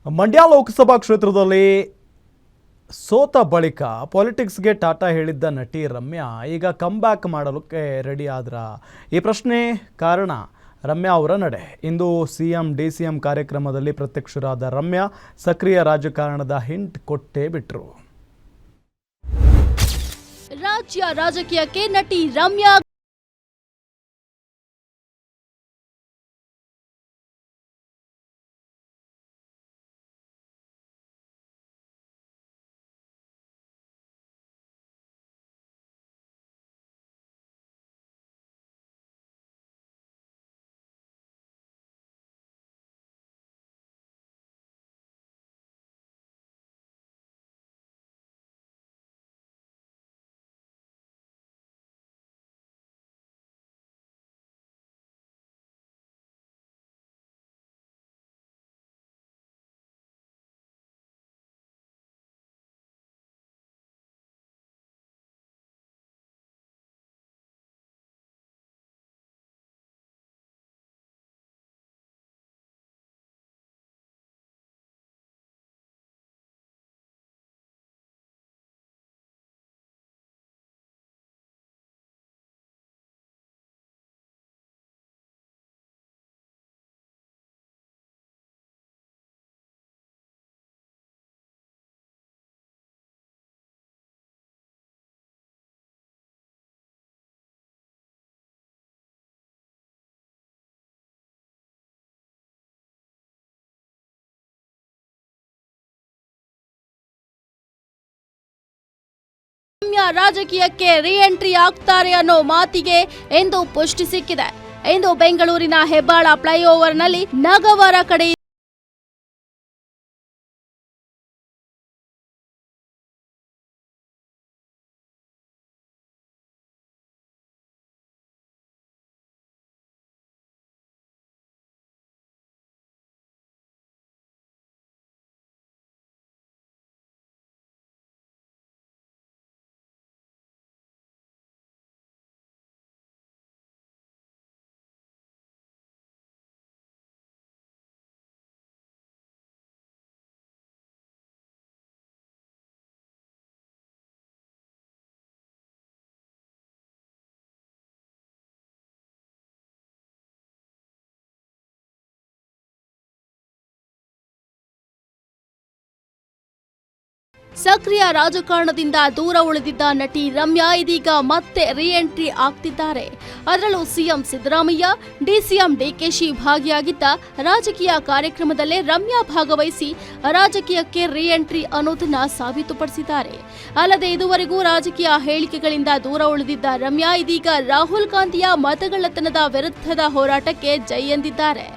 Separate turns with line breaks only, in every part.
ಮಂಡ್ಯ ಲೋಕಸಭಾ ಕ್ಷೇತ್ರದಲ್ಲಿ ಸೋತ ಬಳಿಕ ಪಾಲಿಟಿಕ್ಸ್ಗೆ ಟಾಟಾ ಹೇಳಿದ್ದ ನಟಿ ರಮ್ಯಾ ಈಗ ಕಮ್ಬ್ಯಾಕ್ ಮಾಡಲಿಕ್ಕೆ ರೆಡಿ ಆದ್ರ? ಈ ಪ್ರಶ್ನೆ ಕಾರಣ ರಮ್ಯಾ ಅವರ ನಡೆ. ಇಂದು ಸಿಎಂ ಡಿಸಿಎಂ ಕಾರ್ಯಕ್ರಮದಲ್ಲಿ ಪ್ರತ್ಯಕ್ಷರಾದ ರಮ್ಯಾ ಸಕ್ರಿಯ ರಾಜಕಾರಣದ ಹಿಂಟ್ ಕೊಟ್ಟೇ ಬಿಟ್ರು.
ರಾಜ್ಯ ರಾಜಕೀಯಕ್ಕೆ ನಟಿ ರಮ್ಯಾ ರಾಜಕೀಯಕ್ಕೆ ರೀ ಎಂಟ್ರಿ ಆಗ್ತಾರೆ ಅನ್ನೋ ಮಾತಿಗೆ ಎಂದು ಪುಷ್ಟಿ ಸಿಕ್ಕಿದೆ. ಇಂದು ಬೆಂಗಳೂರಿನ ಹೆಬ್ಬಾಳ ಫ್ಲೈಓವರ್ನಲ್ಲಿ ನಾಗವಾರ ಕಡೆ ಸಕ್ರಿಯ ರಾಜಕಾರಣದಿಂದ ದೂರ ಉಳಿದಿದ್ದ ನಟಿ ರಮ್ಯಾ ಇದೀಗ ಮತ್ತೆ ರೀ ಎಂಟ್ರಿ ಆಗ್ತಿದ್ದಾರೆ. ಅದರಲ್ಲೂ ಸಿಎಂ ಸಿದ್ದರಾಮಯ್ಯ, ಡಿಸಿಎಂ ಡಿಕೆಶಿ ಭಾಗಿಯಾಗಿದ್ದ ರಾಜಕೀಯ ಕಾರ್ಯಕ್ರಮದಲ್ಲೇ ರಮ್ಯಾ ಭಾಗವಹಿಸಿ ರಾಜಕೀಯಕ್ಕೆ ರೀ ಎಂಟ್ರಿ ಅನ್ನೋದನ್ನ ಸಾಬೀತುಪಡಿಸಿದ್ದಾರೆ. ಅಲ್ಲದೆ ಇದುವರೆಗೂ ರಾಜಕೀಯ ಹೇಳಿಕೆಗಳಿಂದ ದೂರ ಉಳಿದಿದ್ದ ರಮ್ಯಾ ಇದೀಗ ರಾಹುಲ್ ಗಾಂಧಿಯ ಮತಗಳ್ಳತನದ ವಿರುದ್ಧದ ಹೋರಾಟಕ್ಕೆ ಜೈ ಎಂದಿದ್ದಾರೆ.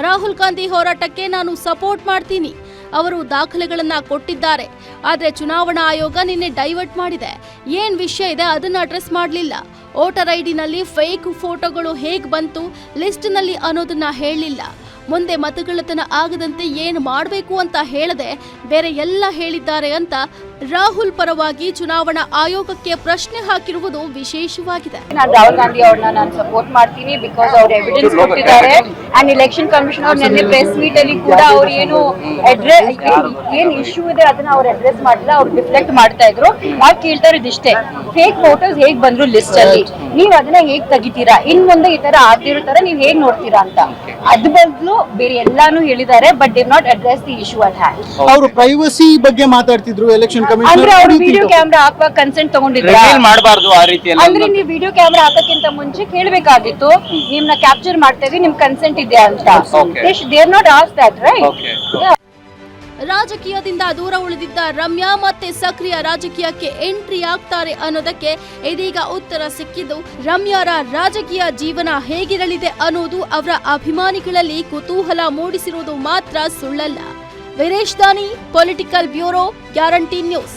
ರಾಹುಲ್ ಗಾಂಧಿ ಹೋರಾಟಕ್ಕೆ ನಾನು ಸಪೋರ್ಟ್ ಮಾಡ್ತೀನಿ, ಅವರು ದಾಖಲೆಗಳನ್ನ ಕೊಟ್ಟಿದ್ದಾರೆ, ಆದ್ರೆ ಚುನಾವಣಾ ಆಯೋಗ ನಿನ್ನೆ ಡೈವರ್ಟ್ ಮಾಡಿದೆ. ಏನ್ ವಿಷಯ ಇದೆ ಅದನ್ನ ಅಡ್ರೆಸ್ ಮಾಡಲಿಲ್ಲ. ವೋಟರ್ ಐಡಿನಲ್ಲಿ ಫೇಕ್ ಫೋಟೋಗಳು ಹೇಗ್ ಬಂತು ಲಿಸ್ಟ್ನಲ್ಲಿ ಅನ್ನೋದನ್ನ ಹೇಳಲಿಲ್ಲ. ಮುಂದೆ ಮತಗಳ್ಳತನ ಆಗದಂತೆ ಏನ್ ಮಾಡಬೇಕು ಅಂತ ಹೇಳದೆ ಬೇರೆ ಎಲ್ಲ ಹೇಳಿದ್ದಾರೆ ಅಂತ ರಾಹುಲ್ ಪರವಾಗಿ ಚುನಾವಣಾ ಆಯೋಗಕ್ಕೆ ಪ್ರಶ್ನೆ ಹಾಕಿರುವುದು ವಿಶೇಷವಾಗಿದೆ.
ನಾನು ರಾಹುಲ್ ಗಾಂಧಿ ಅವ್ರನ್ನ ನಾನು ಸಪೋರ್ಟ್ ಮಾಡ್ತೀನಿ, ಬಿಕಾಸ್ ಅವ್ರು ಎವಿಡೆನ್ಸ್ ಕೊಟ್ಟಿದ್ದಾರೆ. ಅಂಡ್ ಇಲೆಕ್ಷನ್ ಕಮಿಷನ್ ಅವ್ರು ನಿನ್ನೆ ಪ್ರೆಸ್ ಮೀಟ್ ಅಲ್ಲಿ ಕೂಡ ಅವ್ರು ಏನ್ ಇಶ್ಯೂ ಇದೆ ಅದನ್ನ ಅವ್ರು ಅಡ್ರೆಸ್ ಮಾಡಿಲ್ಲ, ಅವ್ರು ರಿಫ್ಲೆಕ್ಟ್ ಮಾಡ್ತಾ ಇದ್ರು. ನಾವು ಕೇಳ್ತಾ ಇರೋದು ಇಷ್ಟೇ, ಫೇಕ್ ಫೋಟೋಸ್ ಹೇಗ್ ಬಂದ್ರು ಲಿಸ್ಟ್ ಅಲ್ಲಿ, ನೀವ್ ಅದನ್ನ ಹೇಗ್ ತೆಗಿತೀರಾ, ಇನ್ ಮುಂದೆ ಈ ತರ ಆಗ್ತಿರೋ ತರ ನೀವ್ ಹೇಗ್ ನೋಡ್ತೀರಾ ಅಂತ. ಅದ್ ಬದಲು ಬೇರೆ ಎಲ್ಲಾನು ಹೇಳಿದ್ದಾರೆ, but they not address the issue at hand.
ಅವರು ಪ್ರೈವಸಿ ಬಗ್ಗೆ ಮಾತಾಡ್ತಿದ್ರು ಎಲೆಕ್ಷನ್ ಕಮಿಷನ್
ಅಂದ್ರೆ ಅವ್ರು ವಿಡಿಯೋ ಕ್ಯಾಮೆರಾ ಹಾಕುವಾಗ ಕನ್ಸೆಂಟ್ ತಗೊಂಡಿದ್ರು.
ಮಾಡಬಾರ್ದು ಆ ರೀತಿಯಲ್ಲಿ.
ಅಂದ್ರೆ ನೀವು ವಿಡಿಯೋ ಕ್ಯಾಮೆರಾ ಹಾಕಕ್ಕಿಂತ ಮುಂಚೆ ಕೇಳಬೇಕಾಗಿತ್ತು, ನಿಮ್ನ ಕ್ಯಾಪ್ಚರ್ ಮಾಡ್ತಾ ಇದೀವಿ, ನಿಮ್ ಕನ್ಸೆಂಟ್ ಇದೆ ಅಂತ. They are not asked that, right?
ರಾಜಕೀಯದಿಂದ ದೂರ ಉಳಿದಿದ್ದ ರಮ್ಯಾ ಮತ್ತೆ ಸಕ್ರಿಯ ರಾಜಕೀಯಕ್ಕೆ ಎಂಟ್ರಿ ಆಗ್ತಾರೆ ಅನ್ನೋದಕ್ಕೆ ಇದೀಗ ಉತ್ತರ ಸಿಕ್ಕಿದ್ದು. ರಮ್ಯಾರ ರಾಜಕೀಯ ಜೀವನ ಹೇಗಿರಲಿದೆ ಅನ್ನೋದು ಅವರ ಅಭಿಮಾನಿಗಳಲ್ಲಿ ಕುತೂಹಲ ಮೂಡಿಸಿರುವುದು ಮಾತ್ರ ಸುಳ್ಳಲ್ಲ. ವೀರೇಶ್ ದಾನಿ, ಪೊಲಿಟಿಕಲ್ ಬ್ಯೂರೋ, ಗ್ಯಾರಂಟಿ ನ್ಯೂಸ್.